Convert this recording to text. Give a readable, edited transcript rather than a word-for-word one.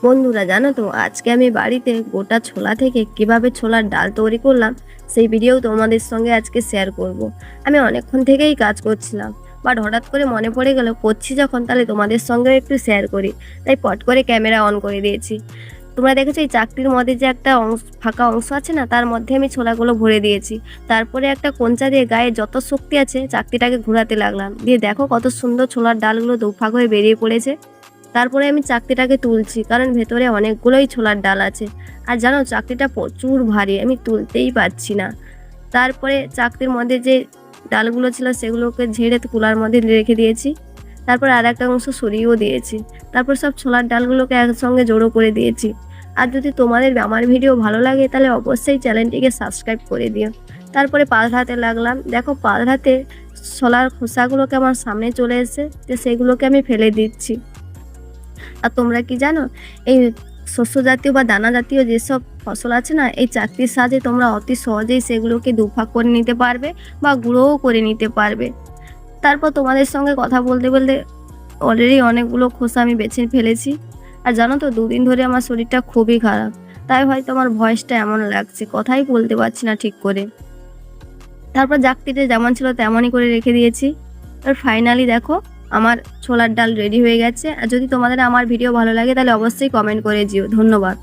বন্ধুরা জানো তো আজকে আমি বাড়িতে গোটা ছোলা থেকে কিভাবে ছোলার ডাল তৈরি করলাম সেই ভিডিও তোমাদের সঙ্গে আজকে শেয়ার করব। আমি অনেকক্ষণ থেকেই কাজ করছিলাম, বাট হঠাৎ করে মনে পড়ে গেল করছি যখন তাহলে তোমাদের সঙ্গেও একটু শেয়ার করি, তাই পট করে ক্যামেরা অন করে দিয়েছি। তোমরা দেখেছো এই চাকতির মধ্যে যে একটা ফাঁকা অংশ আছে না, তার মধ্যে আমি ছোলাগুলো ভরে দিয়েছি। তারপরে একটা কঞ্চা দিয়ে গায়ে যত শক্তি আছে চাকতিটাকে ঘোরাতে লাগলাম, দিয়ে দেখো কত সুন্দর ছোলার ডালগুলো দুফাক হয়ে বেরিয়ে পড়েছে। তারপরে আমি চাকতিটাকে তুলছি, কারণ ভেতরে অনেকগুলোই ছোলার ডাল আছে। আর জানো চাকতিটা প্রচুর ভারী, আমি তুলতেই পারছি না। তারপরে চাকতির মধ্যে যে ডালগুলো ছিল সেগুলোকে ঝেড়ে কুলার মধ্যে রেখে দিয়েছি। তারপর আর একটা অংশ সরিয়েও দিয়েছি। তারপর সব ছোলার ডালগুলোকে একসঙ্গে জড়ো করে দিয়েছি। আর যদি তোমাদের আমার ভিডিও ভালো লাগে তাহলে অবশ্যই চ্যানেলটিকে সাবস্ক্রাইব করে দিও। তারপরে পালহাতে লাগলাম, দেখো পালহাতে ছোলার খোসাগুলোকে আমার সামনে চলে এসে, তো সেগুলোকে আমি ফেলে দিচ্ছি। আর তোমরা কি জানো, এই শস্য জাতীয় বা দানা জাতীয় যেসব ফসল আছে না, এই চাকতির সাহায্যে তোমরা অতি সহজেই সেগুলোকে দুভাগ করে নিতে পারবে বা গুঁড়োও করে নিতে পারবে। তারপর তোমাদের সঙ্গে কথা বলতে বলতে অলরেডি অনেকগুলো খোসা আমি বেছে ফেলেছি। আর জানো তো দুদিন ধরে আমার শরীরটা খুবই খারাপ, তাই হয়তো আমার ভয়েসটা এমন লাগছে, কথাই বলতে পারছি না ঠিক করে। তারপর জাকতিতে যেমন ছিল তেমনই করে রেখে দিয়েছি। আর ফাইনালি দেখো আমার ছোলার ডাল রেডি হয়ে গেছে। আর যদি তোমাদের আমার ভিডিও ভালো লাগে তাহলে অবশ্যই কমেন্ট করে দিও। ধন্যবাদ।